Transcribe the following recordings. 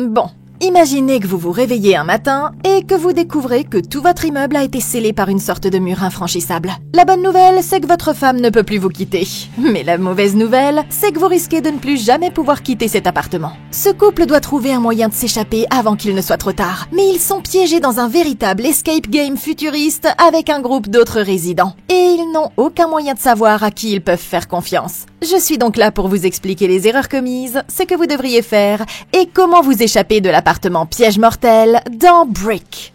Bon, imaginez que vous vous réveillez un matin et que vous découvrez que tout votre immeuble a été scellé par une sorte de mur infranchissable. La bonne nouvelle, c'est que votre femme ne peut plus vous quitter. Mais la mauvaise nouvelle, c'est que vous risquez de ne plus jamais pouvoir quitter cet appartement. Ce couple doit trouver un moyen de s'échapper avant qu'il ne soit trop tard. Mais ils sont piégés dans un véritable escape game futuriste avec un groupe d'autres résidents. Et ils n'ont aucun moyen de savoir à qui ils peuvent faire confiance. Je suis donc là pour vous expliquer les erreurs commises, ce que vous devriez faire et comment vous échapper de l'appartement piège mortel dans Brick.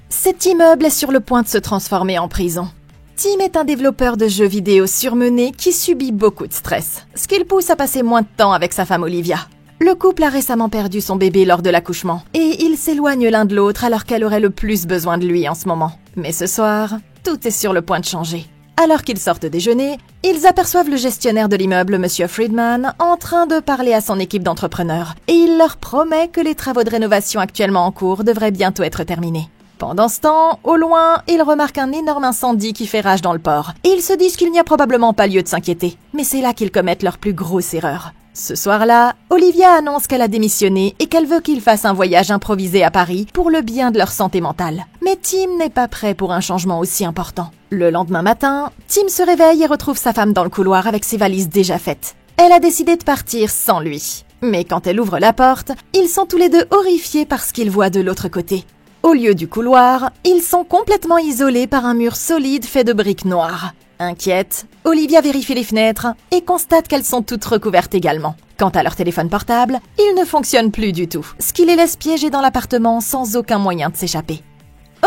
Cet immeuble est sur le point de se transformer en prison. Tim est un développeur de jeux vidéo surmené qui subit beaucoup de stress, ce qui le pousse à passer moins de temps avec sa femme Olivia. Le couple a récemment perdu son bébé lors de l'accouchement et ils s'éloignent l'un de l'autre alors qu'elle aurait le plus besoin de lui en ce moment. Mais ce soir, tout est sur le point de changer. Alors qu'ils sortent déjeuner, ils aperçoivent le gestionnaire de l'immeuble, Monsieur Friedman, en train de parler à son équipe d'entrepreneurs. Et il leur promet que les travaux de rénovation actuellement en cours devraient bientôt être terminés. Pendant ce temps, au loin, ils remarquent un énorme incendie qui fait rage dans le port. Et ils se disent qu'il n'y a probablement pas lieu de s'inquiéter. Mais c'est là qu'ils commettent leur plus grosse erreur. Ce soir-là, Olivia annonce qu'elle a démissionné et qu'elle veut qu'ils fassent un voyage improvisé à Paris pour le bien de leur santé mentale. Mais Tim n'est pas prêt pour un changement aussi important. Le lendemain matin, Tim se réveille et retrouve sa femme dans le couloir avec ses valises déjà faites. Elle a décidé de partir sans lui. Mais quand elle ouvre la porte, ils sont tous les deux horrifiés par ce qu'ils voient de l'autre côté. Au lieu du couloir, ils sont complètement isolés par un mur solide fait de briques noires. Inquiète, Olivia vérifie les fenêtres et constate qu'elles sont toutes recouvertes également. Quant à leur téléphone portable, il ne fonctionne plus du tout, ce qui les laisse piégés dans l'appartement sans aucun moyen de s'échapper.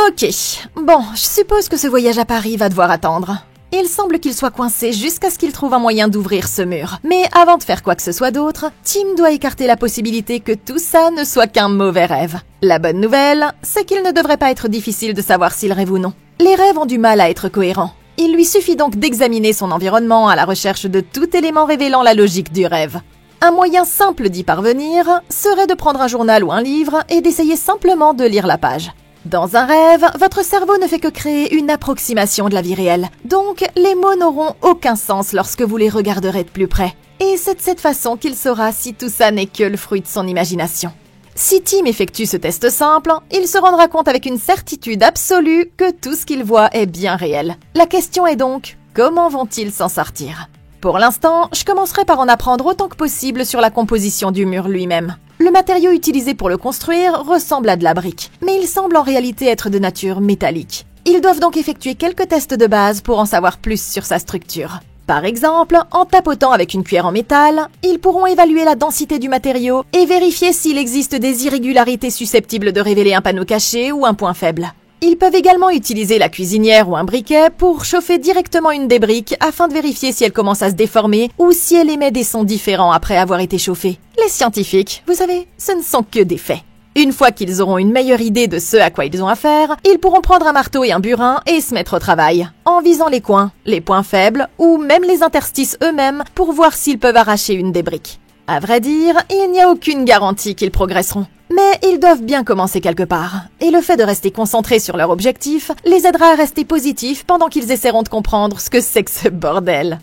Ok, bon, je suppose que ce voyage à Paris va devoir attendre. Il semble qu'il soit coincé jusqu'à ce qu'il trouve un moyen d'ouvrir ce mur. Mais avant de faire quoi que ce soit d'autre, Tim doit écarter la possibilité que tout ça ne soit qu'un mauvais rêve. La bonne nouvelle, c'est qu'il ne devrait pas être difficile de savoir s'il rêve ou non. Les rêves ont du mal à être cohérents. Il lui suffit donc d'examiner son environnement à la recherche de tout élément révélant la logique du rêve. Un moyen simple d'y parvenir serait de prendre un journal ou un livre et d'essayer simplement de lire la page. Dans un rêve, votre cerveau ne fait que créer une approximation de la vie réelle. Donc, les mots n'auront aucun sens lorsque vous les regarderez de plus près. Et c'est de cette façon qu'il saura si tout ça n'est que le fruit de son imagination. Si Tim effectue ce test simple, il se rendra compte avec une certitude absolue que tout ce qu'il voit est bien réel. La question est donc, comment vont-ils s'en sortir ? Pour l'instant, je commencerai par en apprendre autant que possible sur la composition du mur lui-même. Le matériau utilisé pour le construire ressemble à de la brique, mais il semble en réalité être de nature métallique. Ils doivent donc effectuer quelques tests de base pour en savoir plus sur sa structure. Par exemple, en tapotant avec une cuillère en métal, ils pourront évaluer la densité du matériau et vérifier s'il existe des irrégularités susceptibles de révéler un panneau caché ou un point faible. Ils peuvent également utiliser la cuisinière ou un briquet pour chauffer directement une des briques afin de vérifier si elle commence à se déformer ou si elle émet des sons différents après avoir été chauffée. Les scientifiques, vous savez, ce ne sont que des faits. Une fois qu'ils auront une meilleure idée de ce à quoi ils ont affaire, ils pourront prendre un marteau et un burin et se mettre au travail, en visant les coins, les points faibles ou même les interstices eux-mêmes pour voir s'ils peuvent arracher une des briques. À vrai dire, il n'y a aucune garantie qu'ils progresseront. Mais ils doivent bien commencer quelque part. Et le fait de rester concentrés sur leur objectif les aidera à rester positifs pendant qu'ils essaieront de comprendre ce que c'est que ce bordel.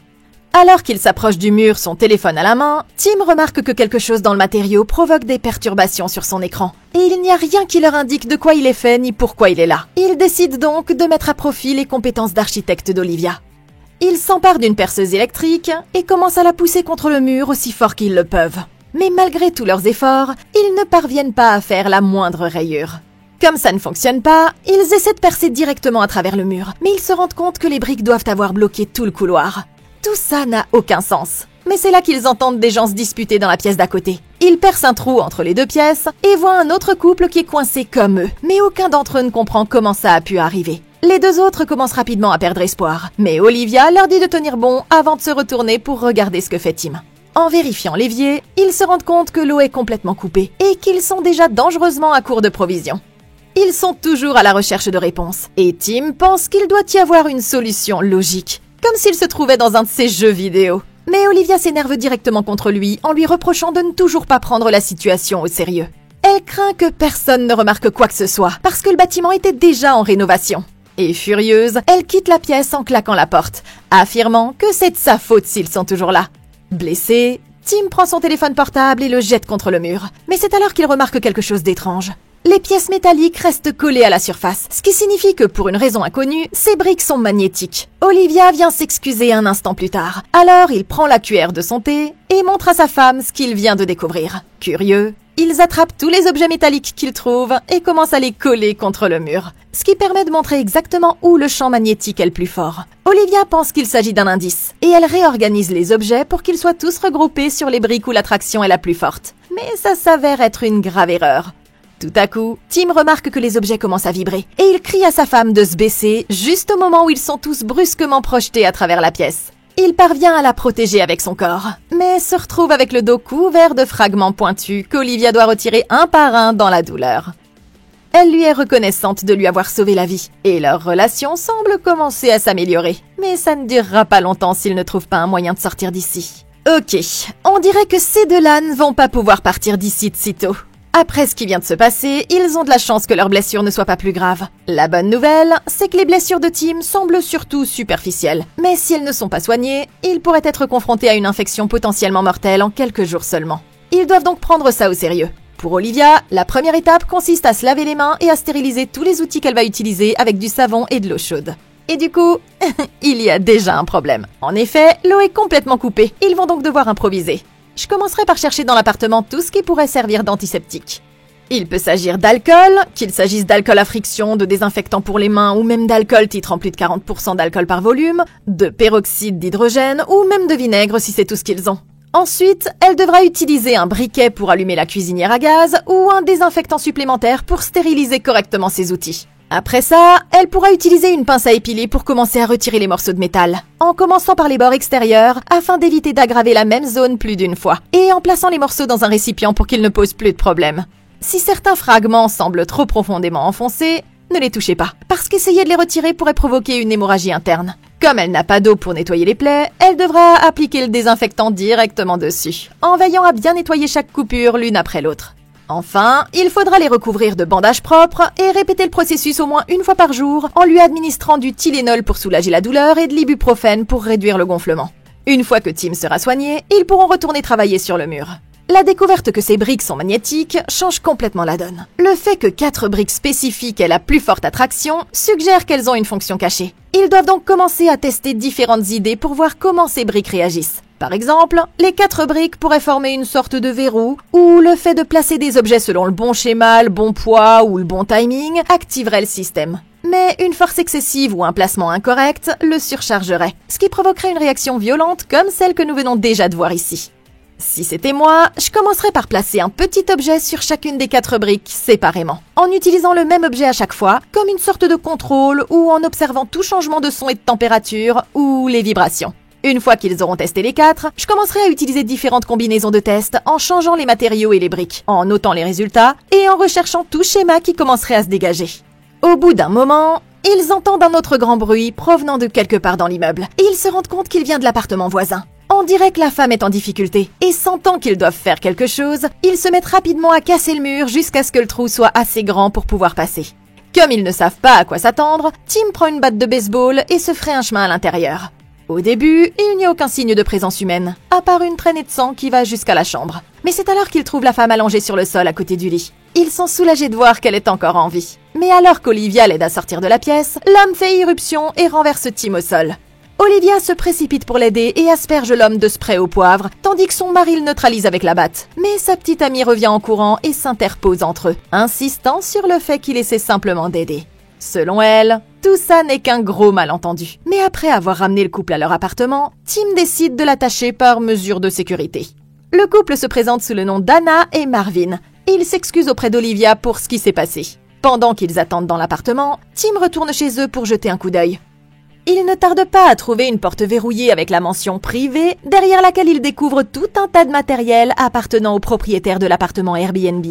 Alors qu'il s'approche du mur, son téléphone à la main, Tim remarque que quelque chose dans le matériau provoque des perturbations sur son écran. Et il n'y a rien qui leur indique de quoi il est fait ni pourquoi il est là. Il décide donc de mettre à profit les compétences d'architecte d'Olivia. Ils s'emparent d'une perceuse électrique et commencent à la pousser contre le mur aussi fort qu'ils le peuvent. Mais malgré tous leurs efforts, ils ne parviennent pas à faire la moindre rayure. Comme ça ne fonctionne pas, ils essaient de percer directement à travers le mur, mais ils se rendent compte que les briques doivent avoir bloqué tout le couloir. Tout ça n'a aucun sens. Mais c'est là qu'ils entendent des gens se disputer dans la pièce d'à côté. Ils percent un trou entre les deux pièces et voient un autre couple qui est coincé comme eux. Mais aucun d'entre eux ne comprend comment ça a pu arriver. Les deux autres commencent rapidement à perdre espoir. Mais Olivia leur dit de tenir bon avant de se retourner pour regarder ce que fait Tim. En vérifiant l'évier, ils se rendent compte que l'eau est complètement coupée et qu'ils sont déjà dangereusement à court de provisions. Ils sont toujours à la recherche de réponses et Tim pense qu'il doit y avoir une solution logique, comme s'il se trouvait dans un de ses jeux vidéo. Mais Olivia s'énerve directement contre lui en lui reprochant de ne toujours pas prendre la situation au sérieux. Elle craint que personne ne remarque quoi que ce soit parce que le bâtiment était déjà en rénovation. Et furieuse, elle quitte la pièce en claquant la porte, affirmant que c'est de sa faute s'ils sont toujours là. Blessé, Tim prend son téléphone portable et le jette contre le mur. Mais c'est alors qu'il remarque quelque chose d'étrange. Les pièces métalliques restent collées à la surface, ce qui signifie que pour une raison inconnue, ces briques sont magnétiques. Olivia vient s'excuser un instant plus tard. Alors il prend la cuillère de son thé et montre à sa femme ce qu'il vient de découvrir. Curieux, ils attrapent tous les objets métalliques qu'ils trouvent et commencent à les coller contre le mur, ce qui permet de montrer exactement où le champ magnétique est le plus fort. Olivia pense qu'il s'agit d'un indice et elle réorganise les objets pour qu'ils soient tous regroupés sur les briques où l'attraction est la plus forte. Mais ça s'avère être une grave erreur. Tout à coup, Tim remarque que les objets commencent à vibrer et il crie à sa femme de se baisser juste au moment où ils sont tous brusquement projetés à travers la pièce. Il parvient à la protéger avec son corps, mais se retrouve avec le dos couvert de fragments pointus qu'Olivia doit retirer un par un dans la douleur. Elle lui est reconnaissante de lui avoir sauvé la vie et leur relation semble commencer à s'améliorer. Mais ça ne durera pas longtemps s'ils ne trouvent pas un moyen de sortir d'ici. Ok, on dirait que ces deux-là ne vont pas pouvoir partir d'ici de sitôt. Après ce qui vient de se passer, ils ont de la chance que leurs blessures ne soient pas plus graves. La bonne nouvelle, c'est que les blessures de Tim semblent surtout superficielles. Mais si elles ne sont pas soignées, ils pourraient être confrontés à une infection potentiellement mortelle en quelques jours seulement. Ils doivent donc prendre ça au sérieux. Pour Olivia, la première étape consiste à se laver les mains et à stériliser tous les outils qu'elle va utiliser avec du savon et de l'eau chaude. Et du coup, il y a déjà un problème. En effet, l'eau est complètement coupée. Ils vont donc devoir improviser. Je commencerai par chercher dans l'appartement tout ce qui pourrait servir d'antiseptique. Il peut s'agir d'alcool, qu'il s'agisse d'alcool à friction, de désinfectant pour les mains ou même d'alcool titrant plus de 40% d'alcool par volume, de peroxyde d'hydrogène ou même de vinaigre si c'est tout ce qu'ils ont. Ensuite, elle devra utiliser un briquet pour allumer la cuisinière à gaz ou un désinfectant supplémentaire pour stériliser correctement ses outils. Après ça, elle pourra utiliser une pince à épiler pour commencer à retirer les morceaux de métal, en commençant par les bords extérieurs afin d'éviter d'aggraver la même zone plus d'une fois, et en plaçant les morceaux dans un récipient pour qu'ils ne posent plus de problème. Si certains fragments semblent trop profondément enfoncés, ne les touchez pas, parce qu'essayer de les retirer pourrait provoquer une hémorragie interne. Comme elle n'a pas d'eau pour nettoyer les plaies, elle devra appliquer le désinfectant directement dessus, en veillant à bien nettoyer chaque coupure l'une après l'autre. Enfin, il faudra les recouvrir de bandages propres et répéter le processus au moins une fois par jour en lui administrant du Tylenol pour soulager la douleur et de l'ibuprofène pour réduire le gonflement. Une fois que Tim sera soigné, ils pourront retourner travailler sur le mur. La découverte que ces briques sont magnétiques change complètement la donne. Le fait que 4 briques spécifiques aient la plus forte attraction suggère qu'elles ont une fonction cachée. Ils doivent donc commencer à tester différentes idées pour voir comment ces briques réagissent. Par exemple, les 4 briques pourraient former une sorte de verrou, ou le fait de placer des objets selon le bon schéma, le bon poids ou le bon timing activerait le système. Mais une force excessive ou un placement incorrect le surchargerait, ce qui provoquerait une réaction violente comme celle que nous venons déjà de voir ici. Si c'était moi, je commencerais par placer un petit objet sur chacune des 4 briques séparément, en utilisant le même objet à chaque fois, comme une sorte de contrôle ou en observant tout changement de son et de température ou les vibrations. Une fois qu'ils auront testé les 4, je commencerai à utiliser différentes combinaisons de tests en changeant les matériaux et les briques, en notant les résultats et en recherchant tout schéma qui commencerait à se dégager. Au bout d'un moment, ils entendent un autre grand bruit provenant de quelque part dans l'immeuble et ils se rendent compte qu'il vient de l'appartement voisin. On dirait que la femme est en difficulté et sentant qu'ils doivent faire quelque chose, ils se mettent rapidement à casser le mur jusqu'à ce que le trou soit assez grand pour pouvoir passer. Comme ils ne savent pas à quoi s'attendre, Tim prend une batte de baseball et se fraye un chemin à l'intérieur. Au début, il n'y a aucun signe de présence humaine, à part une traînée de sang qui va jusqu'à la chambre. Mais c'est alors qu'ils trouvent la femme allongée sur le sol à côté du lit. Ils sont soulagés de voir qu'elle est encore en vie. Mais alors qu'Olivia l'aide à sortir de la pièce, l'homme fait irruption et renverse Tim au sol. Olivia se précipite pour l'aider et asperge l'homme de spray au poivre, tandis que son mari le neutralise avec la batte. Mais sa petite amie revient en courant et s'interpose entre eux, insistant sur le fait qu'il essaie simplement d'aider. Selon elle, tout ça n'est qu'un gros malentendu. Mais après avoir ramené le couple à leur appartement, Tim décide de l'attacher par mesure de sécurité. Le couple se présente sous le nom d'Anna et Marvin, et il s'excuse auprès d'Olivia pour ce qui s'est passé. Pendant qu'ils attendent dans l'appartement, Tim retourne chez eux pour jeter un coup d'œil. Il ne tarde pas à trouver une porte verrouillée avec la mention « Privé » derrière laquelle il découvre tout un tas de matériel appartenant au propriétaire de l'appartement Airbnb.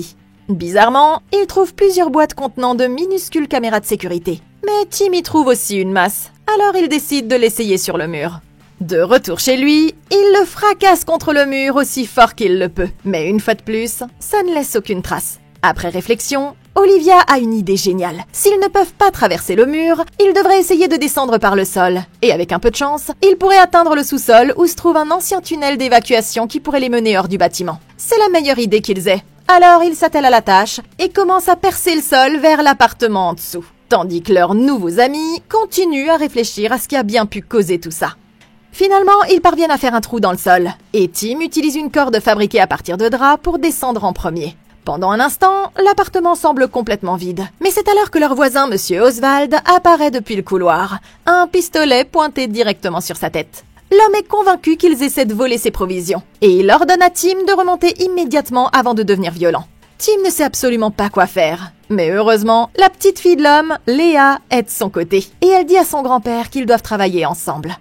Bizarrement, il trouve plusieurs boîtes contenant de minuscules caméras de sécurité. Mais Tim y trouve aussi une masse, alors il décide de l'essayer sur le mur. De retour chez lui, il le fracasse contre le mur aussi fort qu'il le peut. Mais une fois de plus, ça ne laisse aucune trace. Après réflexion, Olivia a une idée géniale. S'ils ne peuvent pas traverser le mur, ils devraient essayer de descendre par le sol. Et avec un peu de chance, ils pourraient atteindre le sous-sol où se trouve un ancien tunnel d'évacuation qui pourrait les mener hors du bâtiment. C'est la meilleure idée qu'ils aient. Alors ils s'attellent à la tâche et commencent à percer le sol vers l'appartement en dessous. Tandis que leurs nouveaux amis continuent à réfléchir à ce qui a bien pu causer tout ça. Finalement, ils parviennent à faire un trou dans le sol, et Tim utilise une corde fabriquée à partir de draps pour descendre en premier. Pendant un instant, l'appartement semble complètement vide. Mais c'est alors que leur voisin, Monsieur Oswald, apparaît depuis le couloir, un pistolet pointé directement sur sa tête. L'homme est convaincu qu'ils essaient de voler ses provisions, et il ordonne à Tim de remonter immédiatement avant de devenir violent. Tim ne sait absolument pas quoi faire. Mais heureusement, la petite fille de l'homme, Léa, est de son côté, et elle dit à son grand-père qu'ils doivent travailler ensemble.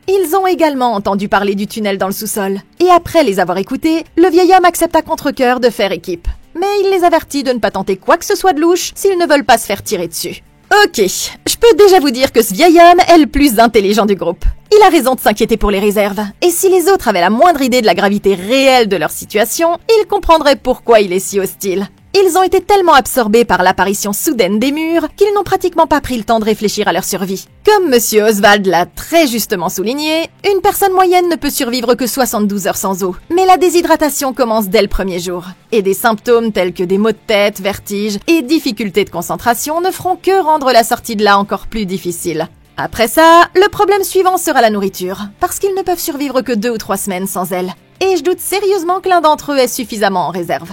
Ils ont également entendu parler du tunnel dans le sous-sol, et après les avoir écoutés, le vieil homme accepte à contre-cœur de faire équipe. Mais il les avertit de ne pas tenter quoi que ce soit de louche s'ils ne veulent pas se faire tirer dessus. Ok, je peux déjà vous dire que ce vieil homme est le plus intelligent du groupe. Il a raison de s'inquiéter pour les réserves, et si les autres avaient la moindre idée de la gravité réelle de leur situation, ils comprendraient pourquoi il est si hostile. Ils ont été tellement absorbés par l'apparition soudaine des murs qu'ils n'ont pratiquement pas pris le temps de réfléchir à leur survie. Comme Monsieur Oswald l'a très justement souligné, une personne moyenne ne peut survivre que 72 heures sans eau. Mais la déshydratation commence dès le premier jour. Et des symptômes tels que des maux de tête, vertiges et difficultés de concentration ne feront que rendre la sortie de là encore plus difficile. Après ça, le problème suivant sera la nourriture, parce qu'ils ne peuvent survivre que 2 ou 3 semaines sans elle. Et je doute sérieusement que l'un d'entre eux ait suffisamment en réserve.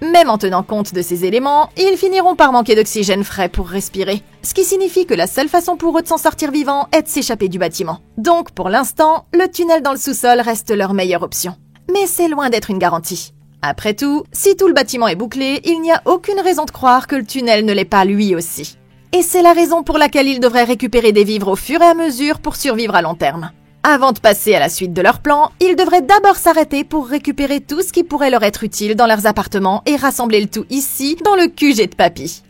Même en tenant compte de ces éléments, ils finiront par manquer d'oxygène frais pour respirer. Ce qui signifie que la seule façon pour eux de s'en sortir vivants est de s'échapper du bâtiment. Donc pour l'instant, le tunnel dans le sous-sol reste leur meilleure option. Mais c'est loin d'être une garantie. Après tout, si tout le bâtiment est bouclé, il n'y a aucune raison de croire que le tunnel ne l'est pas lui aussi. Et c'est la raison pour laquelle ils devraient récupérer des vivres au fur et à mesure pour survivre à long terme. Avant de passer à la suite de leur plan, ils devraient d'abord s'arrêter pour récupérer tout ce qui pourrait leur être utile dans leurs appartements et rassembler le tout ici, dans le QG de papy.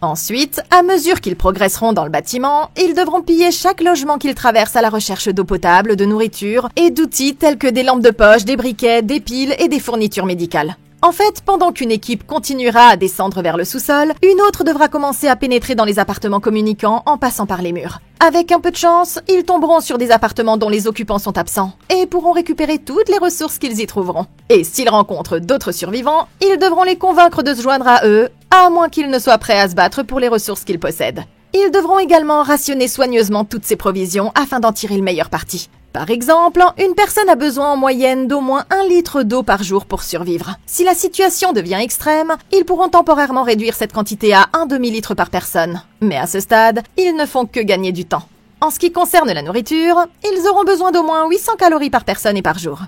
Ensuite, à mesure qu'ils progresseront dans le bâtiment, ils devront piller chaque logement qu'ils traversent à la recherche d'eau potable, de nourriture et d'outils tels que des lampes de poche, des briquets, des piles et des fournitures médicales. En fait, pendant qu'une équipe continuera à descendre vers le sous-sol, une autre devra commencer à pénétrer dans les appartements communicants en passant par les murs. Avec un peu de chance, ils tomberont sur des appartements dont les occupants sont absents et pourront récupérer toutes les ressources qu'ils y trouveront. Et s'ils rencontrent d'autres survivants, ils devront les convaincre de se joindre à eux, à moins qu'ils ne soient prêts à se battre pour les ressources qu'ils possèdent. Ils devront également rationner soigneusement toutes ces provisions afin d'en tirer le meilleur parti. Par exemple, une personne a besoin en moyenne d'au moins 1 litre d'eau par jour pour survivre. Si la situation devient extrême, ils pourront temporairement réduire cette quantité à 1 demi-litre par personne. Mais à ce stade, ils ne font que gagner du temps. En ce qui concerne la nourriture, ils auront besoin d'au moins 800 calories par personne et par jour.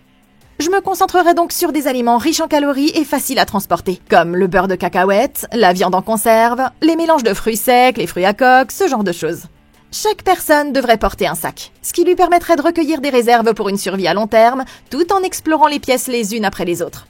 Je me concentrerai donc sur des aliments riches en calories et faciles à transporter, comme le beurre de cacahuète, la viande en conserve, les mélanges de fruits secs, les fruits à coque, ce genre de choses. Chaque personne devrait porter un sac, ce qui lui permettrait de recueillir des réserves pour une survie à long terme, tout en explorant les pièces les unes après les autres.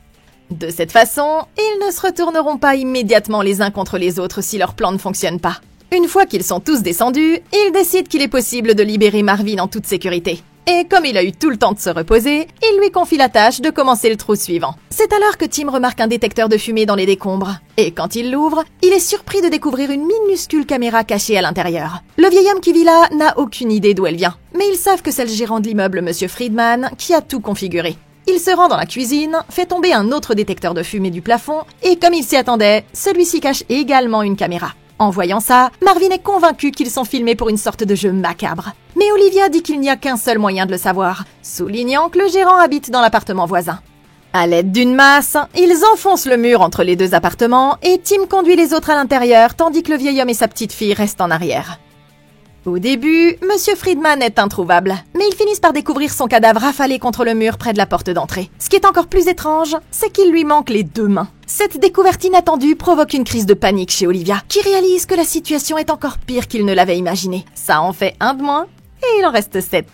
De cette façon, ils ne se retourneront pas immédiatement les uns contre les autres si leur plan ne fonctionne pas. Une fois qu'ils sont tous descendus, ils décident qu'il est possible de libérer Marvin en toute sécurité. Et comme il a eu tout le temps de se reposer, il lui confie la tâche de commencer le trou suivant. C'est alors que Tim remarque un détecteur de fumée dans les décombres. Et quand il l'ouvre, il est surpris de découvrir une minuscule caméra cachée à l'intérieur. Le vieil homme qui vit là n'a aucune idée d'où elle vient. Mais ils savent que c'est le gérant de l'immeuble, Monsieur Friedman, qui a tout configuré. Il se rend dans la cuisine, fait tomber un autre détecteur de fumée du plafond, et comme il s'y attendait, celui-ci cache également une caméra. En voyant ça, Marvin est convaincu qu'ils sont filmés pour une sorte de jeu macabre. Mais Olivia dit qu'il n'y a qu'un seul moyen de le savoir, soulignant que le gérant habite dans l'appartement voisin. À l'aide d'une masse, ils enfoncent le mur entre les deux appartements et Tim conduit les autres à l'intérieur tandis que le vieil homme et sa petite fille restent en arrière. Au début, Monsieur Friedman est introuvable, mais ils finissent par découvrir son cadavre affalé contre le mur près de la porte d'entrée. Ce qui est encore plus étrange, c'est qu'il lui manque les 2 mains. Cette découverte inattendue provoque une crise de panique chez Olivia, qui réalise que la situation est encore pire qu'il ne l'avait imaginé. Ça en fait 1 de moins, et il en reste 7.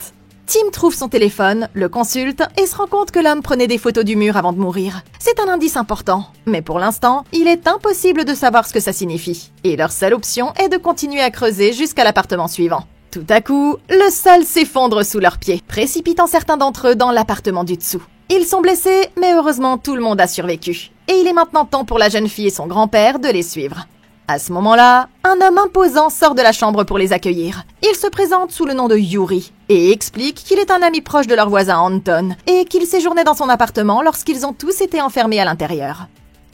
Tim trouve son téléphone, le consulte et se rend compte que l'homme prenait des photos du mur avant de mourir. C'est un indice important, mais pour l'instant, il est impossible de savoir ce que ça signifie. Et leur seule option est de continuer à creuser jusqu'à l'appartement suivant. Tout à coup, le sol s'effondre sous leurs pieds, précipitant certains d'entre eux dans l'appartement du dessous. Ils sont blessés, mais heureusement tout le monde a survécu. Et il est maintenant temps pour la jeune fille et son grand-père de les suivre. À ce moment-là, un homme imposant sort de la chambre pour les accueillir. Il se présente sous le nom de Yuri et explique qu'il est un ami proche de leur voisin Anton et qu'il séjournait dans son appartement lorsqu'ils ont tous été enfermés à l'intérieur.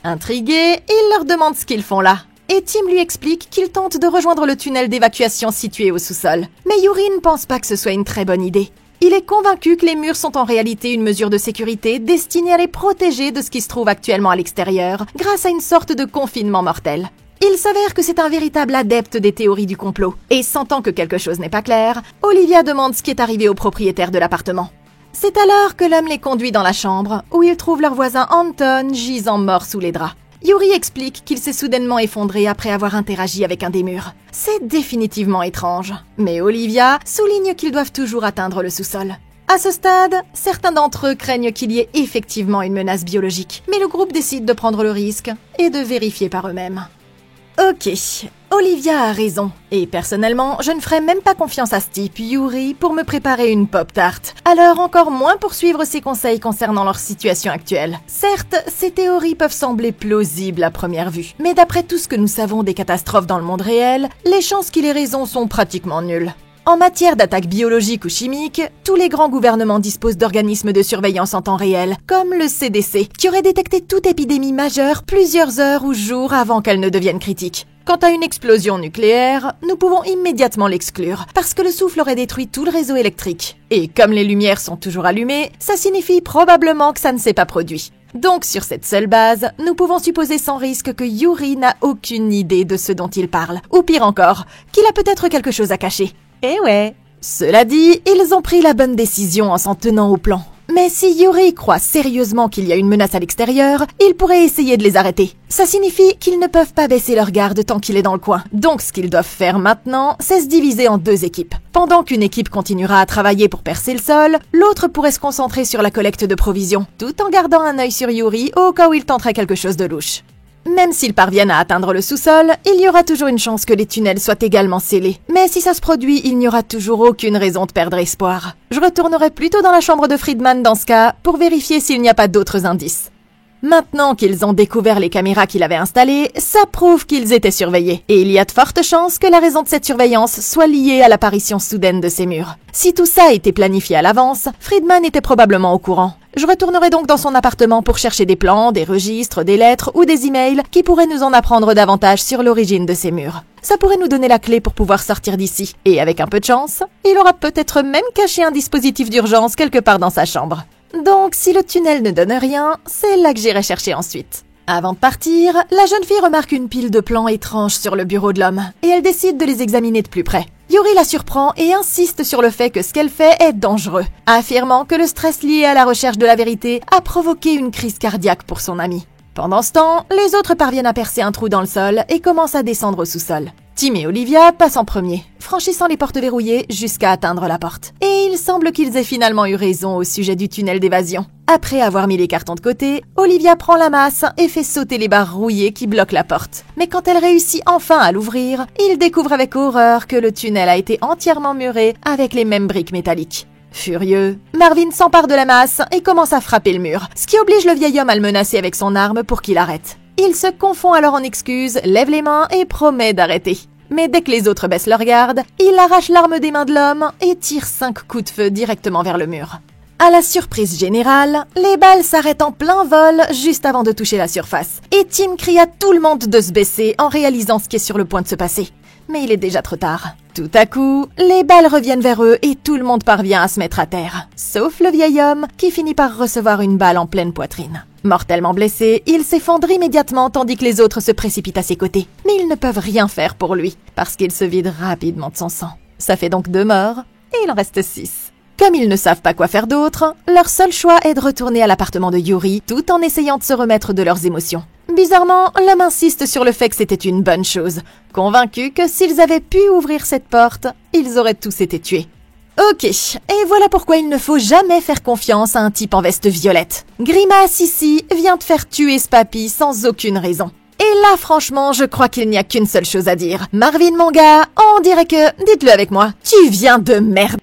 Intrigué, il leur demande ce qu'ils font là. Et Tim lui explique qu'il tente de rejoindre le tunnel d'évacuation situé au sous-sol. Mais Yuri ne pense pas que ce soit une très bonne idée. Il est convaincu que les murs sont en réalité une mesure de sécurité destinée à les protéger de ce qui se trouve actuellement à l'extérieur, grâce à une sorte de confinement mortel. Il s'avère que c'est un véritable adepte des théories du complot. Et sentant que quelque chose n'est pas clair, Olivia demande ce qui est arrivé au propriétaire de l'appartement. C'est alors que l'homme les conduit dans la chambre, où ils trouvent leur voisin Anton gisant mort sous les draps. Yuri explique qu'il s'est soudainement effondré après avoir interagi avec un des murs. C'est définitivement étrange. Mais Olivia souligne qu'ils doivent toujours atteindre le sous-sol. À ce stade, certains d'entre eux craignent qu'il y ait effectivement une menace biologique. Mais le groupe décide de prendre le risque et de vérifier par eux-mêmes. Ok, Olivia a raison. Et personnellement, je ne ferais même pas confiance à ce type, Yuri, pour me préparer une pop-tart. Alors encore moins pour suivre ses conseils concernant leur situation actuelle. Certes, ces théories peuvent sembler plausibles à première vue. Mais d'après tout ce que nous savons des catastrophes dans le monde réel, les chances qu'il ait raison sont pratiquement nulles. En matière d'attaques biologiques ou chimiques, tous les grands gouvernements disposent d'organismes de surveillance en temps réel, comme le CDC, qui aurait détecté toute épidémie majeure plusieurs heures ou jours avant qu'elle ne devienne critique. Quant à une explosion nucléaire, nous pouvons immédiatement l'exclure, parce que le souffle aurait détruit tout le réseau électrique. Et comme les lumières sont toujours allumées, ça signifie probablement que ça ne s'est pas produit. Donc sur cette seule base, nous pouvons supposer sans risque que Yuri n'a aucune idée de ce dont il parle, ou pire encore, qu'il a peut-être quelque chose à cacher. Eh ouais. Cela dit, ils ont pris la bonne décision en s'en tenant au plan. Mais si Yuri croit sérieusement qu'il y a une menace à l'extérieur, il pourrait essayer de les arrêter. Ça signifie qu'ils ne peuvent pas baisser leur garde tant qu'il est dans le coin. Donc ce qu'ils doivent faire maintenant, c'est se diviser en deux équipes. Pendant qu'une équipe continuera à travailler pour percer le sol, l'autre pourrait se concentrer sur la collecte de provisions, tout en gardant un œil sur Yuri au cas où il tenterait quelque chose de louche. Même s'ils parviennent à atteindre le sous-sol, il y aura toujours une chance que les tunnels soient également scellés. Mais si ça se produit, il n'y aura toujours aucune raison de perdre espoir. Je retournerai plutôt dans la chambre de Friedman dans ce cas, pour vérifier s'il n'y a pas d'autres indices. Maintenant qu'ils ont découvert les caméras qu'il avait installées, ça prouve qu'ils étaient surveillés. Et il y a de fortes chances que la raison de cette surveillance soit liée à l'apparition soudaine de ces murs. Si tout ça a été planifié à l'avance, Friedman était probablement au courant. Je retournerai donc dans son appartement pour chercher des plans, des registres, des lettres ou des emails qui pourraient nous en apprendre davantage sur l'origine de ces murs. Ça pourrait nous donner la clé pour pouvoir sortir d'ici. Et avec un peu de chance, il aura peut-être même caché un dispositif d'urgence quelque part dans sa chambre. Donc, si le tunnel ne donne rien, c'est là que j'irai chercher ensuite. Avant de partir, la jeune fille remarque une pile de plans étranges sur le bureau de l'homme, et elle décide de les examiner de plus près. Yuri la surprend et insiste sur le fait que ce qu'elle fait est dangereux, affirmant que le stress lié à la recherche de la vérité a provoqué une crise cardiaque pour son amie. Pendant ce temps, les autres parviennent à percer un trou dans le sol et commencent à descendre au sous-sol. Tim et Olivia passent en premier, franchissant les portes verrouillées jusqu'à atteindre la porte. Et il semble qu'ils aient finalement eu raison au sujet du tunnel d'évasion. Après avoir mis les cartons de côté, Olivia prend la masse et fait sauter les barres rouillées qui bloquent la porte. Mais quand elle réussit enfin à l'ouvrir, ils découvrent avec horreur que le tunnel a été entièrement muré avec les mêmes briques métalliques. Furieux, Marvin s'empare de la masse et commence à frapper le mur, ce qui oblige le vieil homme à le menacer avec son arme pour qu'il arrête. Il se confond alors en excuses, lève les mains et promet d'arrêter. Mais dès que les autres baissent leur garde, il arrache l'arme des mains de l'homme et tire 5 coups de feu directement vers le mur. À la surprise générale, les balles s'arrêtent en plein vol juste avant de toucher la surface. Et Tim crie à tout le monde de se baisser en réalisant ce qui est sur le point de se passer. Mais il est déjà trop tard. Tout à coup, les balles reviennent vers eux et tout le monde parvient à se mettre à terre. Sauf le vieil homme qui finit par recevoir une balle en pleine poitrine. Mortellement blessé, il s'effondre immédiatement tandis que les autres se précipitent à ses côtés. Mais ils ne peuvent rien faire pour lui, parce qu'il se vide rapidement de son sang. Ça fait donc 2 morts, et il en reste 6. Comme ils ne savent pas quoi faire d'autre, leur seul choix est de retourner à l'appartement de Yuri, tout en essayant de se remettre de leurs émotions. Bizarrement, l'homme insiste sur le fait que c'était une bonne chose, convaincu que s'ils avaient pu ouvrir cette porte, ils auraient tous été tués. Ok, et voilà pourquoi il ne faut jamais faire confiance à un type en veste violette. Grimace ici vient de faire tuer ce papy sans aucune raison. Et là, franchement, je crois qu'il n'y a qu'une seule chose à dire. Marvin, mon gars, on dirait que, dites-le avec moi, tu viens de merder.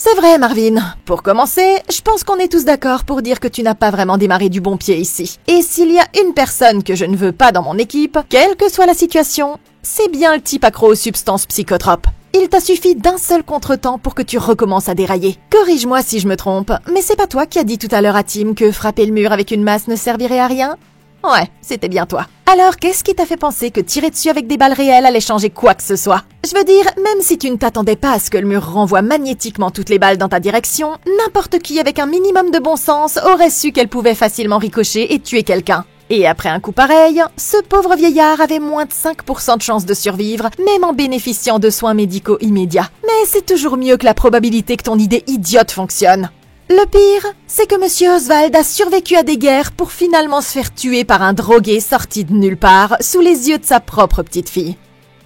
C'est vrai, Marvin. Pour commencer, je pense qu'on est tous d'accord pour dire que tu n'as pas vraiment démarré du bon pied ici. Et s'il y a une personne que je ne veux pas dans mon équipe, quelle que soit la situation, c'est bien le type accro aux substances psychotropes. Il t'a suffi d'un seul contretemps pour que tu recommences à dérailler. Corrige-moi si je me trompe, mais c'est pas toi qui as dit tout à l'heure à Tim que frapper le mur avec une masse ne servirait à rien? Ouais, c'était bien toi. Alors, qu'est-ce qui t'a fait penser que tirer dessus avec des balles réelles allait changer quoi que ce soit? Je veux dire, même si tu ne t'attendais pas à ce que le mur renvoie magnétiquement toutes les balles dans ta direction, n'importe qui avec un minimum de bon sens aurait su qu'elle pouvait facilement ricocher et tuer quelqu'un. Et après un coup pareil, ce pauvre vieillard avait moins de 5% de chance de survivre, même en bénéficiant de soins médicaux immédiats. Mais c'est toujours mieux que la probabilité que ton idée idiote fonctionne. Le pire, c'est que Monsieur Oswald a survécu à des guerres pour finalement se faire tuer par un drogué sorti de nulle part sous les yeux de sa propre petite fille.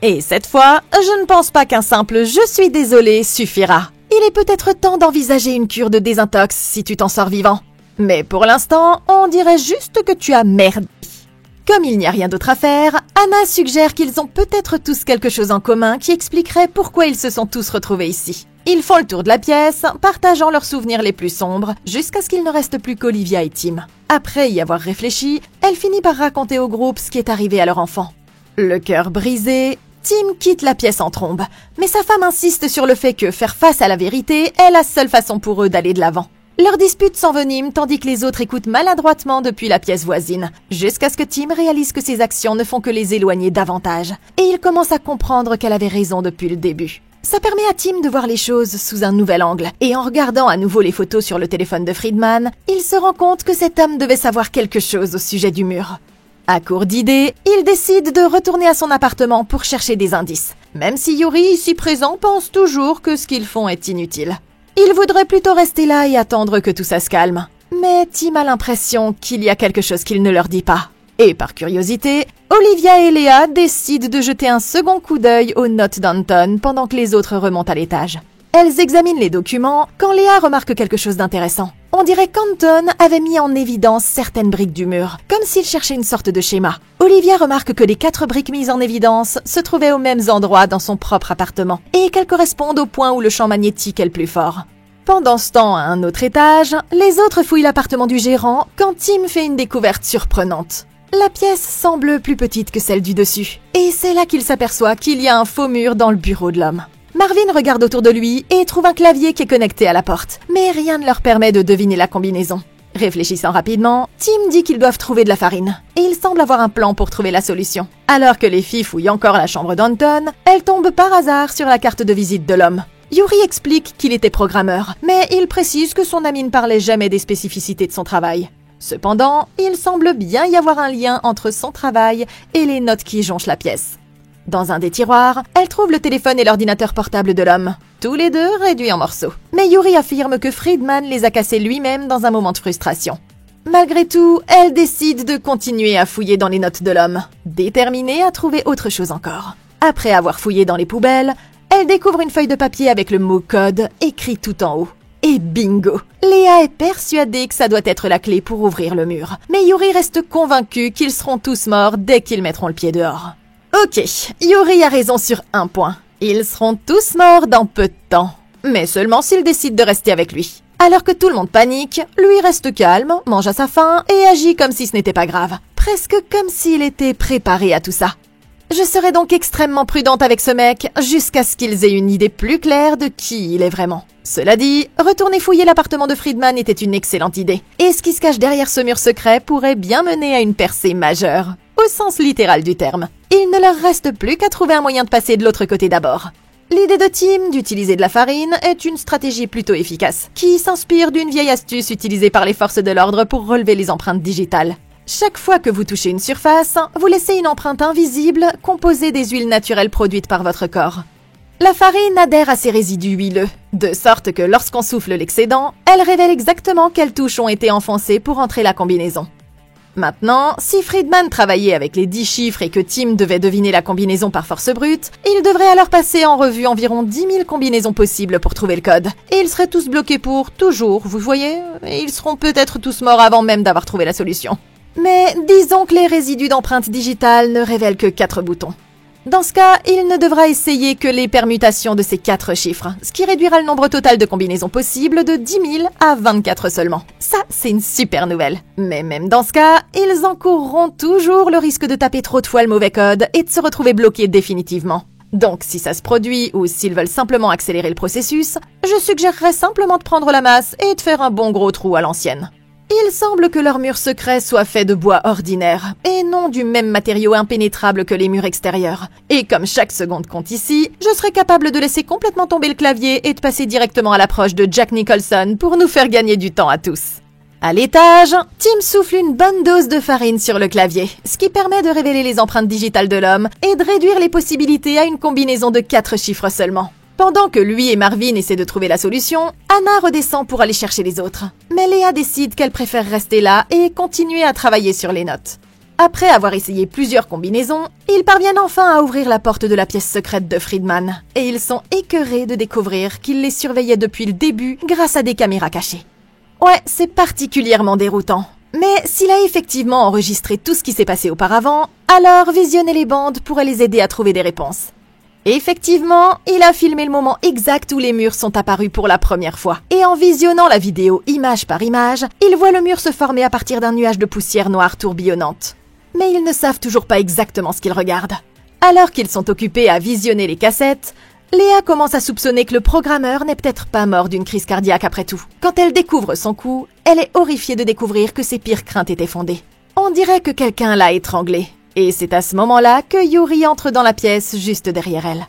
Et cette fois, je ne pense pas qu'un simple « je suis désolé » suffira. Il est peut-être temps d'envisager une cure de désintox si tu t'en sors vivant. Mais pour l'instant, on dirait juste que tu as merdé. Comme il n'y a rien d'autre à faire, Anna suggère qu'ils ont peut-être tous quelque chose en commun qui expliquerait pourquoi ils se sont tous retrouvés ici. Ils font le tour de la pièce, partageant leurs souvenirs les plus sombres, jusqu'à ce qu'il ne reste plus qu'Olivia et Tim. Après y avoir réfléchi, elle finit par raconter au groupe ce qui est arrivé à leur enfant. Le cœur brisé, Tim quitte la pièce en trombe, mais sa femme insiste sur le fait que faire face à la vérité est la seule façon pour eux d'aller de l'avant. Leur dispute s'envenime tandis que les autres écoutent maladroitement depuis la pièce voisine, jusqu'à ce que Tim réalise que ses actions ne font que les éloigner davantage, et il commence à comprendre qu'elle avait raison depuis le début. Ça permet à Tim de voir les choses sous un nouvel angle, et en regardant à nouveau les photos sur le téléphone de Friedman, il se rend compte que cet homme devait savoir quelque chose au sujet du mur. À court d'idées, il décide de retourner à son appartement pour chercher des indices, même si Yuri, ici présent, pense toujours que ce qu'ils font est inutile. Il voudrait plutôt rester là et attendre que tout ça se calme. Mais Tim a l'impression qu'il y a quelque chose qu'il ne leur dit pas. Et par curiosité, Olivia et Léa décident de jeter un second coup d'œil aux notes d'Anton pendant que les autres remontent à l'étage. Elles examinent les documents quand Léa remarque quelque chose d'intéressant. On dirait qu'Anton avait mis en évidence certaines briques du mur, comme s'il cherchait une sorte de schéma. Olivia remarque que les 4 briques mises en évidence se trouvaient aux mêmes endroits dans son propre appartement, et qu'elles correspondent au point où le champ magnétique est le plus fort. Pendant ce temps, à un autre étage, les autres fouillent l'appartement du gérant quand Tim fait une découverte surprenante. La pièce semble plus petite que celle du dessus, et c'est là qu'il s'aperçoit qu'il y a un faux mur dans le bureau de l'homme. Marvin regarde autour de lui et trouve un clavier qui est connecté à la porte, mais rien ne leur permet de deviner la combinaison. Réfléchissant rapidement, Tim dit qu'ils doivent trouver de la farine, et il semble avoir un plan pour trouver la solution. Alors que les filles fouillent encore la chambre d'Anton, elles tombent par hasard sur la carte de visite de l'homme. Yuri explique qu'il était programmeur, mais il précise que son ami ne parlait jamais des spécificités de son travail. Cependant, il semble bien y avoir un lien entre son travail et les notes qui jonchent la pièce. Dans un des tiroirs, elle trouve le téléphone et l'ordinateur portable de l'homme, tous les deux réduits en morceaux. Mais Yuri affirme que Friedman les a cassés lui-même dans un moment de frustration. Malgré tout, elle décide de continuer à fouiller dans les notes de l'homme, déterminée à trouver autre chose encore. Après avoir fouillé dans les poubelles, elle découvre une feuille de papier avec le mot « code » écrit tout en haut. Et bingo! Léa est persuadée que ça doit être la clé pour ouvrir le mur. Mais Yuri reste convaincu qu'ils seront tous morts dès qu'ils mettront le pied dehors. Ok, Yuri a raison sur un point. Ils seront tous morts dans peu de temps. Mais seulement s'ils décident de rester avec lui. Alors que tout le monde panique, lui reste calme, mange à sa faim et agit comme si ce n'était pas grave. Presque comme s'il était préparé à tout ça. Je serai donc extrêmement prudente avec ce mec jusqu'à ce qu'ils aient une idée plus claire de qui il est vraiment. Cela dit, retourner fouiller l'appartement de Friedman était une excellente idée. Et ce qui se cache derrière ce mur secret pourrait bien mener à une percée majeure, au sens littéral du terme. Il ne leur reste plus qu'à trouver un moyen de passer de l'autre côté d'abord. L'idée de Tim d'utiliser de la farine est une stratégie plutôt efficace, qui s'inspire d'une vieille astuce utilisée par les forces de l'ordre pour relever les empreintes digitales. Chaque fois que vous touchez une surface, vous laissez une empreinte invisible composée des huiles naturelles produites par votre corps. La farine adhère à ces résidus huileux, de sorte que lorsqu'on souffle l'excédent, elle révèle exactement quelles touches ont été enfoncées pour entrer la combinaison. Maintenant, si Friedman travaillait avec les 10 chiffres et que Tim devait deviner la combinaison par force brute, il devrait alors passer en revue environ 10 000 combinaisons possibles pour trouver le code. Et ils seraient tous bloqués pour toujours, vous voyez? Et ils seront peut-être tous morts avant même d'avoir trouvé la solution. Mais disons que les résidus d'empreintes digitales ne révèlent que 4 boutons. Dans ce cas, il ne devra essayer que les permutations de ces 4 chiffres, ce qui réduira le nombre total de combinaisons possibles de 10 000 à 24 seulement. Ça, c'est une super nouvelle. Mais même dans ce cas, ils encourront toujours le risque de taper trop de fois le mauvais code et de se retrouver bloqués définitivement. Donc, si ça se produit ou s'ils veulent simplement accélérer le processus, je suggérerais simplement de prendre la masse et de faire un bon gros trou à l'ancienne. Il semble que leur mur secret soit fait de bois ordinaire, et non du même matériau impénétrable que les murs extérieurs. Et comme chaque seconde compte ici, je serais capable de laisser complètement tomber le clavier et de passer directement à l'approche de Jack Nicholson pour nous faire gagner du temps à tous. À l'étage, Tim souffle une bonne dose de farine sur le clavier, ce qui permet de révéler les empreintes digitales de l'homme et de réduire les possibilités à une combinaison de 4 chiffres seulement. Pendant que lui et Marvin essaient de trouver la solution, Anna redescend pour aller chercher les autres. Mais Léa décide qu'elle préfère rester là et continuer à travailler sur les notes. Après avoir essayé plusieurs combinaisons, ils parviennent enfin à ouvrir la porte de la pièce secrète de Friedman. Et ils sont écœurés de découvrir qu'il les surveillait depuis le début grâce à des caméras cachées. Ouais, c'est particulièrement déroutant. Mais s'il a effectivement enregistré tout ce qui s'est passé auparavant, alors visionner les bandes pourrait les aider à trouver des réponses. Effectivement, il a filmé le moment exact où les murs sont apparus pour la première fois. Et en visionnant la vidéo image par image, il voit le mur se former à partir d'un nuage de poussière noire tourbillonnante. Mais ils ne savent toujours pas exactement ce qu'ils regardent. Alors qu'ils sont occupés à visionner les cassettes, Léa commence à soupçonner que le programmeur n'est peut-être pas mort d'une crise cardiaque après tout. Quand elle découvre son coup, elle est horrifiée de découvrir que ses pires craintes étaient fondées. On dirait que quelqu'un l'a étranglée. Et c'est à ce moment-là que Yuri entre dans la pièce juste derrière elle.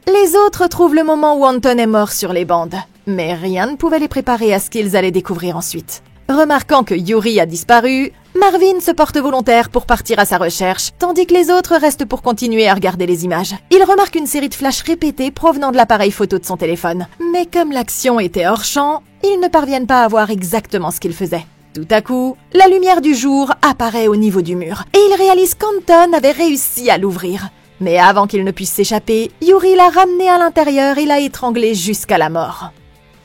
Les autres trouvent le moment où Anton est mort sur les bandes, mais rien ne pouvait les préparer à ce qu'ils allaient découvrir ensuite. Remarquant que Yuri a disparu, Marvin se porte volontaire pour partir à sa recherche, tandis que les autres restent pour continuer à regarder les images. Il remarque une série de flashs répétés provenant de l'appareil photo de son téléphone. Mais comme l'action était hors champ, ils ne parviennent pas à voir exactement ce qu'ils faisaient. Tout à coup, la lumière du jour apparaît au niveau du mur, et il réalise qu'Anton avait réussi à l'ouvrir. Mais avant qu'il ne puisse s'échapper, Yuri l'a ramené à l'intérieur et l'a étranglé jusqu'à la mort.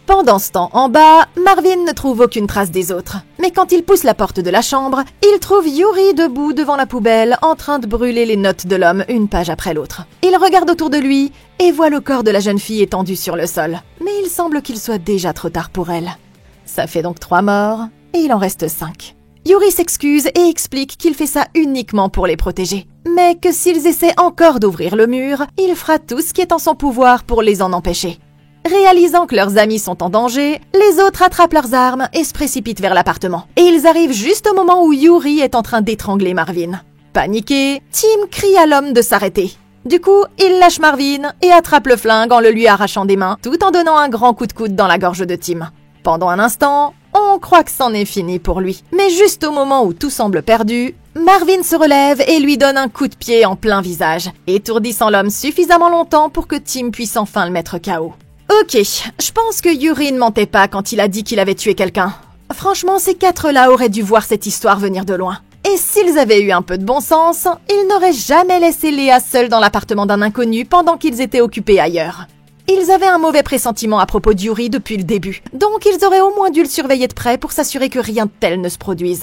Pendant ce temps, en bas, Marvin ne trouve aucune trace des autres. Mais quand il pousse la porte de la chambre, il trouve Yuri debout devant la poubelle, en train de brûler les notes de l'homme une page après l'autre. Il regarde autour de lui et voit le corps de la jeune fille étendu sur le sol. Mais il semble qu'il soit déjà trop tard pour elle. Ça fait donc 3 morts. Et il en reste 5. Yuri s'excuse et explique qu'il fait ça uniquement pour les protéger. Mais que s'ils essaient encore d'ouvrir le mur, il fera tout ce qui est en son pouvoir pour les en empêcher. Réalisant que leurs amis sont en danger, les autres attrapent leurs armes et se précipitent vers l'appartement. Et ils arrivent juste au moment où Yuri est en train d'étrangler Marvin. Paniqué, Tim crie à l'homme de s'arrêter. Du coup, il lâche Marvin et attrape le flingue en le lui arrachant des mains, tout en donnant un grand coup de coude dans la gorge de Tim. Pendant un instant, on croit que c'en est fini pour lui. Mais juste au moment où tout semble perdu, Marvin se relève et lui donne un coup de pied en plein visage, étourdissant l'homme suffisamment longtemps pour que Tim puisse enfin le mettre KO. Ok, je pense que Yuri ne mentait pas quand il a dit qu'il avait tué quelqu'un. Franchement, ces 4-là auraient dû voir cette histoire venir de loin. Et s'ils avaient eu un peu de bon sens, ils n'auraient jamais laissé Léa seule dans l'appartement d'un inconnu pendant qu'ils étaient occupés ailleurs. Ils avaient un mauvais pressentiment à propos de Yuri depuis le début, donc ils auraient au moins dû le surveiller de près pour s'assurer que rien de tel ne se produise.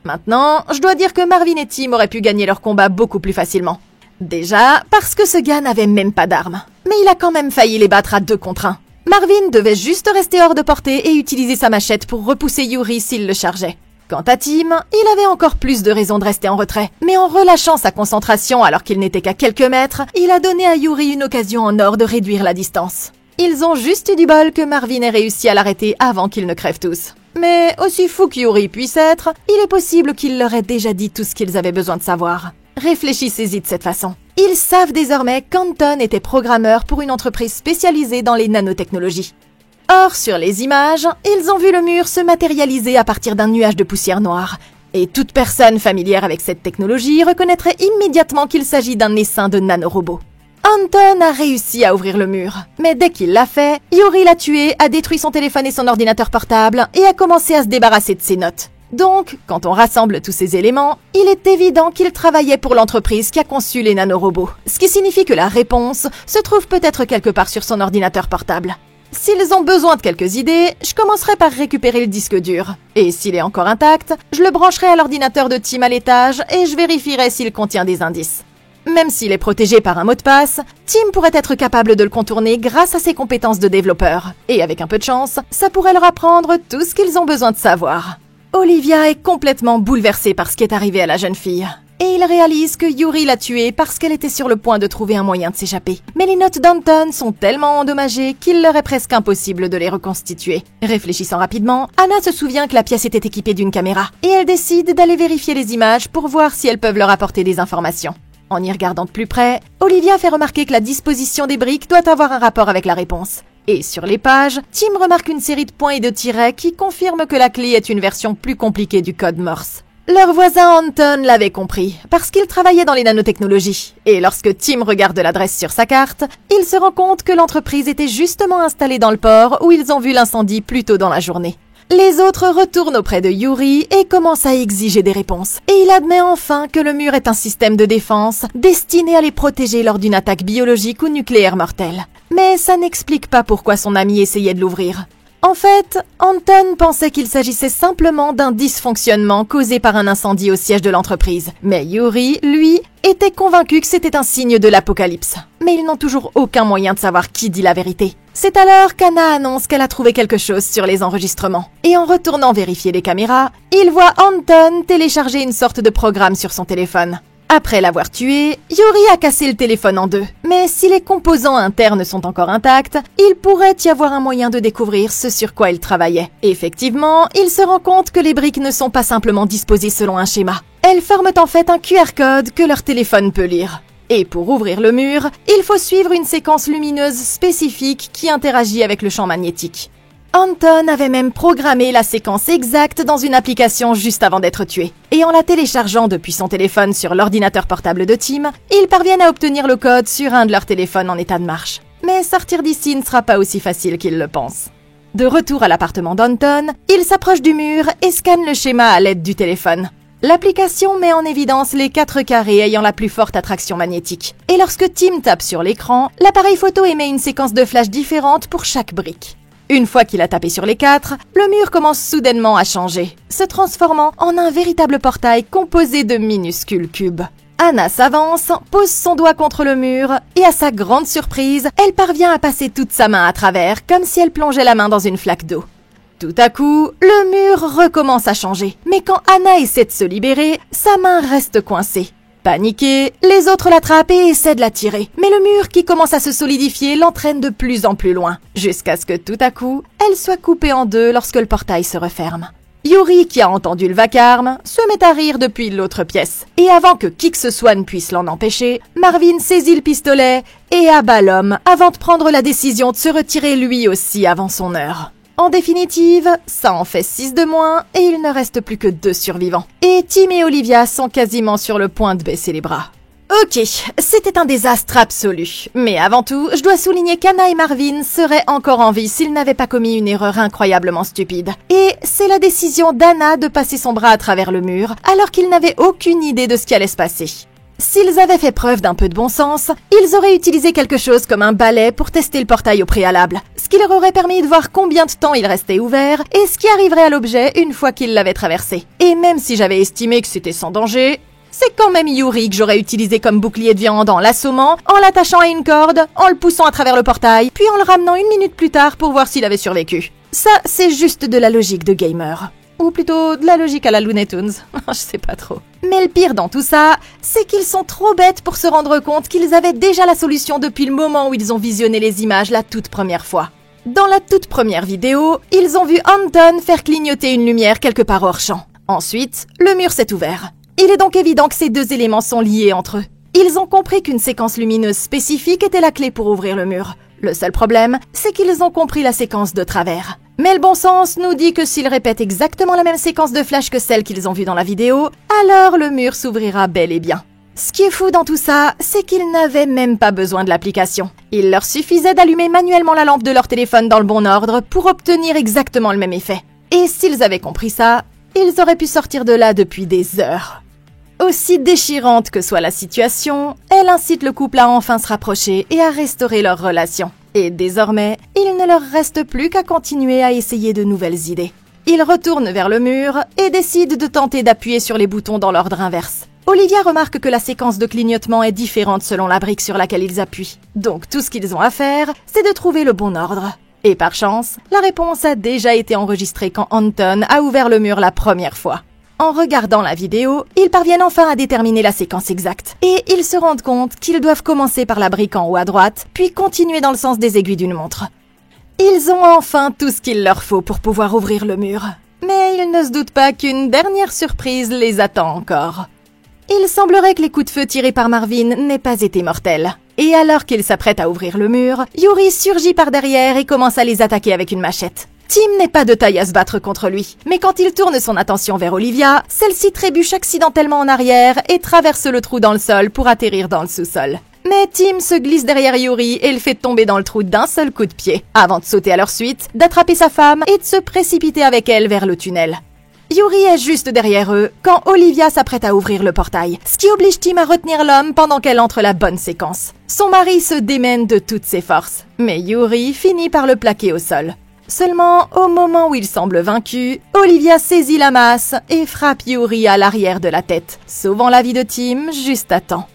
Maintenant, je dois dire que Marvin et Tim auraient pu gagner leur combat beaucoup plus facilement. Déjà, parce que ce gars n'avait même pas d'armes. Mais il a quand même failli les battre à 2 contre 1. Marvin devait juste rester hors de portée et utiliser sa machette pour repousser Yuri s'il le chargeait. Quant à Tim, il avait encore plus de raisons de rester en retrait. Mais en relâchant sa concentration alors qu'il n'était qu'à quelques mètres, il a donné à Yuri une occasion en or de réduire la distance. Ils ont juste eu du bol que Marvin ait réussi à l'arrêter avant qu'ils ne crèvent tous. Mais aussi fou que Yuri puisse être, il est possible qu'il leur ait déjà dit tout ce qu'ils avaient besoin de savoir. Réfléchissez-y de cette façon. Ils savent désormais qu'Anton était programmeur pour une entreprise spécialisée dans les nanotechnologies. Or, sur les images, ils ont vu le mur se matérialiser à partir d'un nuage de poussière noire. Et toute personne familière avec cette technologie reconnaîtrait immédiatement qu'il s'agit d'un essaim de nanorobots. Anton a réussi à ouvrir le mur, mais dès qu'il l'a fait, Yuri l'a tué, a détruit son téléphone et son ordinateur portable et a commencé à se débarrasser de ses notes. Donc, quand on rassemble tous ces éléments, il est évident qu'il travaillait pour l'entreprise qui a conçu les nanorobots, ce qui signifie que la réponse se trouve peut-être quelque part sur son ordinateur portable. S'ils ont besoin de quelques idées, je commencerai par récupérer le disque dur. Et s'il est encore intact, je le brancherai à l'ordinateur de Tim à l'étage et je vérifierai s'il contient des indices. Même s'il est protégé par un mot de passe, Tim pourrait être capable de le contourner grâce à ses compétences de développeur. Et avec un peu de chance, ça pourrait leur apprendre tout ce qu'ils ont besoin de savoir. Olivia est complètement bouleversée par ce qui est arrivé à la jeune fille. Et il réalise que Yuri l'a tuée parce qu'elle était sur le point de trouver un moyen de s'échapper. Mais les notes d'Anton sont tellement endommagées qu'il leur est presque impossible de les reconstituer. Réfléchissant rapidement, Anna se souvient que la pièce était équipée d'une caméra. Et elle décide d'aller vérifier les images pour voir si elles peuvent leur apporter des informations. En y regardant de plus près, Olivia fait remarquer que la disposition des briques doit avoir un rapport avec la réponse. Et sur les pages, Tim remarque une série de points et de tirets qui confirment que la clé est une version plus compliquée du code Morse. Leur voisin Anton l'avait compris, parce qu'il travaillait dans les nanotechnologies. Et lorsque Tim regarde l'adresse sur sa carte, il se rend compte que l'entreprise était justement installée dans le port où ils ont vu l'incendie plus tôt dans la journée. Les autres retournent auprès de Yuri et commencent à exiger des réponses. Et il admet enfin que le mur est un système de défense destiné à les protéger lors d'une attaque biologique ou nucléaire mortelle. Mais ça n'explique pas pourquoi son ami essayait de l'ouvrir. En fait, Anton pensait qu'il s'agissait simplement d'un dysfonctionnement causé par un incendie au siège de l'entreprise. Mais Yuri, lui, était convaincu que c'était un signe de l'apocalypse. Mais ils n'ont toujours aucun moyen de savoir qui dit la vérité. C'est alors qu'Anna annonce qu'elle a trouvé quelque chose sur les enregistrements. Et en retournant vérifier les caméras, il voit Anton télécharger une sorte de programme sur son téléphone. Après l'avoir tué, Yuri a cassé le téléphone en deux. Mais si les composants internes sont encore intacts, il pourrait y avoir un moyen de découvrir ce sur quoi il travaillait. Effectivement, il se rend compte que les briques ne sont pas simplement disposées selon un schéma. Elles forment en fait un QR code que leur téléphone peut lire. Et pour ouvrir le mur, il faut suivre une séquence lumineuse spécifique qui interagit avec le champ magnétique. Anton avait même programmé la séquence exacte dans une application juste avant d'être tué. Et en la téléchargeant depuis son téléphone sur l'ordinateur portable de Tim, ils parviennent à obtenir le code sur un de leurs téléphones en état de marche. Mais sortir d'ici ne sera pas aussi facile qu'ils le pensent. De retour à l'appartement d'Anton, il s'approche du mur et scanne le schéma à l'aide du téléphone. L'application met en évidence les 4 carrés ayant la plus forte attraction magnétique. Et lorsque Tim tape sur l'écran, l'appareil photo émet une séquence de flash différente pour chaque brique. Une fois qu'il a tapé sur les 4, le mur commence soudainement à changer, se transformant en un véritable portail composé de minuscules cubes. Anna s'avance, pose son doigt contre le mur, et à sa grande surprise, elle parvient à passer toute sa main à travers, comme si elle plongeait la main dans une flaque d'eau. Tout à coup, le mur recommence à changer, mais quand Anna essaie de se libérer, sa main reste coincée. Paniquée, les autres l'attrapent et essaient de la tirer. Mais le mur qui commence à se solidifier l'entraîne de plus en plus loin, jusqu'à ce que tout à coup, elle soit coupée en deux lorsque le portail se referme. Yuri, qui a entendu le vacarme, se met à rire depuis l'autre pièce. Et avant que qui que ce soit ne puisse l'en empêcher, Marvin saisit le pistolet et abat l'homme avant de prendre la décision de se retirer lui aussi avant son heure. En définitive, ça en fait 6 de moins et il ne reste plus que 2 survivants. Et Tim et Olivia sont quasiment sur le point de baisser les bras. Ok, c'était un désastre absolu. Mais avant tout, je dois souligner qu'Anna et Marvin seraient encore en vie s'ils n'avaient pas commis une erreur incroyablement stupide. Et c'est la décision d'Anna de passer son bras à travers le mur alors qu'ils n'avaient aucune idée de ce qui allait se passer. S'ils avaient fait preuve d'un peu de bon sens, ils auraient utilisé quelque chose comme un balai pour tester le portail au préalable, ce qui leur aurait permis de voir combien de temps il restait ouvert et ce qui arriverait à l'objet une fois qu'ils l'avaient traversé. Et même si j'avais estimé que c'était sans danger, c'est quand même Yuri que j'aurais utilisé comme bouclier de viande en l'assommant, en l'attachant à une corde, en le poussant à travers le portail, puis en le ramenant 1 minute plus tard pour voir s'il avait survécu. Ça, c'est juste de la logique de gamer. Ou plutôt de la logique à la Looney Tunes, je sais pas trop. Mais le pire dans tout ça, c'est qu'ils sont trop bêtes pour se rendre compte qu'ils avaient déjà la solution depuis le moment où ils ont visionné les images la toute première fois. Dans la toute première vidéo, ils ont vu Anton faire clignoter une lumière quelque part hors champ. Ensuite, le mur s'est ouvert. Il est donc évident que ces 2 éléments sont liés entre eux. Ils ont compris qu'une séquence lumineuse spécifique était la clé pour ouvrir le mur. Le seul problème, c'est qu'ils ont compris la séquence de travers. Mais le bon sens nous dit que s'ils répètent exactement la même séquence de flash que celle qu'ils ont vue dans la vidéo, alors le mur s'ouvrira bel et bien. Ce qui est fou dans tout ça, c'est qu'ils n'avaient même pas besoin de l'application. Il leur suffisait d'allumer manuellement la lampe de leur téléphone dans le bon ordre pour obtenir exactement le même effet. Et s'ils avaient compris ça, ils auraient pu sortir de là depuis des heures. Aussi déchirante que soit la situation, elle incite le couple à enfin se rapprocher et à restaurer leur relation. Et désormais, il ne leur reste plus qu'à continuer à essayer de nouvelles idées. Ils retournent vers le mur et décident de tenter d'appuyer sur les boutons dans l'ordre inverse. Olivia remarque que la séquence de clignotement est différente selon la brique sur laquelle ils appuient. Donc tout ce qu'ils ont à faire, c'est de trouver le bon ordre. Et par chance, la réponse a déjà été enregistrée quand Anton a ouvert le mur la première fois. En regardant la vidéo, ils parviennent enfin à déterminer la séquence exacte. Et ils se rendent compte qu'ils doivent commencer par la brique en haut à droite, puis continuer dans le sens des aiguilles d'une montre. Ils ont enfin tout ce qu'il leur faut pour pouvoir ouvrir le mur. Mais ils ne se doutent pas qu'une dernière surprise les attend encore. Il semblerait que les coups de feu tirés par Marvin n'aient pas été mortels. Et alors qu'ils s'apprêtent à ouvrir le mur, Yuri surgit par derrière et commence à les attaquer avec une machette. Tim n'est pas de taille à se battre contre lui, mais quand il tourne son attention vers Olivia, celle-ci trébuche accidentellement en arrière et traverse le trou dans le sol pour atterrir dans le sous-sol. Mais Tim se glisse derrière Yuri et le fait tomber dans le trou d'un seul coup de pied, avant de sauter à leur suite, d'attraper sa femme et de se précipiter avec elle vers le tunnel. Yuri est juste derrière eux quand Olivia s'apprête à ouvrir le portail, ce qui oblige Tim à retenir l'homme pendant qu'elle entre la bonne séquence. Son mari se démène de toutes ses forces, mais Yuri finit par le plaquer au sol. Seulement, au moment où il semble vaincu, Olivia saisit la masse et frappe Yuri à l'arrière de la tête, sauvant la vie de Tim juste à temps.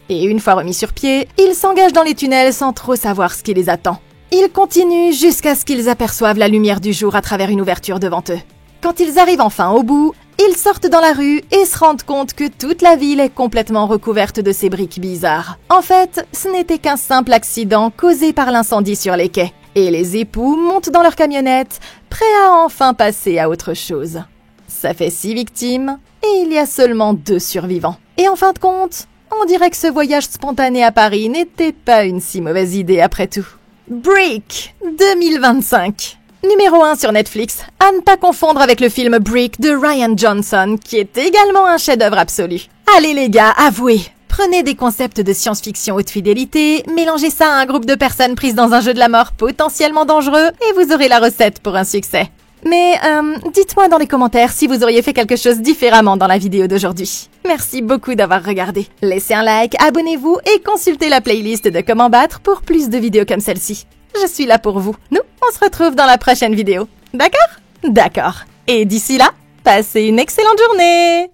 Et une fois remis sur pied, ils s'engagent dans les tunnels sans trop savoir ce qui les attend. Ils continuent jusqu'à ce qu'ils aperçoivent la lumière du jour à travers une ouverture devant eux. Quand ils arrivent enfin au bout, ils sortent dans la rue et se rendent compte que toute la ville est complètement recouverte de ces briques bizarres. En fait, ce n'était qu'un simple accident causé par l'incendie sur les quais. Et les époux montent dans leur camionnette, prêts à enfin passer à autre chose. Ça fait 6 victimes, et il y a seulement 2 survivants. Et en fin de compte, on dirait que ce voyage spontané à Paris n'était pas une si mauvaise idée après tout. Brick 2025. Numéro 1 sur Netflix, à ne pas confondre avec le film Brick de Ryan Johnson, qui est également un chef-d'œuvre absolu. Allez les gars, avouez! Prenez des concepts de science-fiction haute fidélité, mélangez ça à un groupe de personnes prises dans un jeu de la mort potentiellement dangereux, et vous aurez la recette pour un succès. Mais dites-moi dans les commentaires si vous auriez fait quelque chose différemment dans la vidéo d'aujourd'hui. Merci beaucoup d'avoir regardé. Laissez un like, abonnez-vous et consultez la playlist de Comment battre pour plus de vidéos comme celle-ci. Je suis là pour vous. Nous, on se retrouve dans la prochaine vidéo. D'accord? D'accord. Et d'ici là, passez une excellente journée!